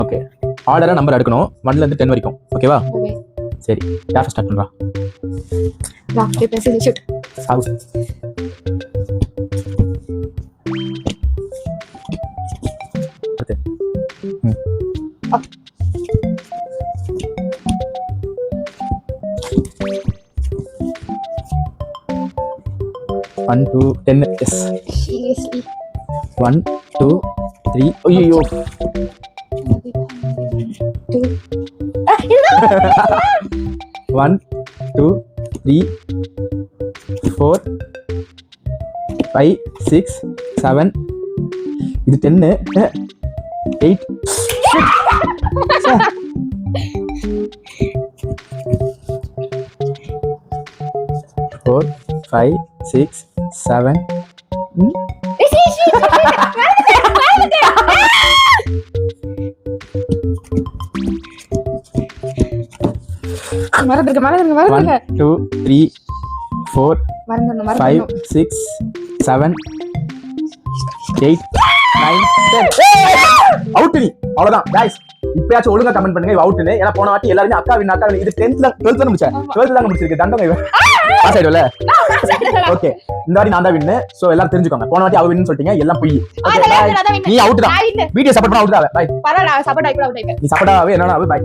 Okay, ஆர்டரா number எடுக்கணும் 1ல இருந்து 10 வரைக்கும். ஓகேவா? சரி, யார் ஸ்டார்ட் பண்றா? வா, அப்படியே பேசி ஷூட். சாவு. ஓகே. 1 2 10. எஸ். Seriously. 1 2 3. ஐயோ, 1 2 3 4 5 6 7. இது 10. 8. 4 5 6 7. மறந்துருங்க 1 2 3 4 மறந்துடணும் 5 6 7 8 9 10. அவுட் நீ. அவ்வளவுதான் गाइस. இப்பயாச்சும் ஒழுங்கா கமெண்ட் பண்ணுங்க இவ அவுட்னு. ஏன்னா போன வாட்டி எல்லாரும் அக்கா வின் இது 10th 12th முடிச்சேன். 12th தான் முடிச்சிருக்கு. தண்டங்க இவ. பாஸ் ஆயிடுவல. ஓகே, இந்த வாட்டி நான் தான் வின். சோ எல்லாரும் தெரிஞ்சுக்கோங்க. போன வாட்டி அவ வின்னு சொல்லிட்டீங்க, எல்லாம் பொய். நீ அவுட் தான். வீடியோ சப்போர்ட் பண்ண அவுட் தான். பை. பரவாயில்ல, சப்போர்ட் ஆயிட்டு அவுட் ஆயிட்டேன். நீ சப்போர்ட் ஆவே என்னன்னா பை.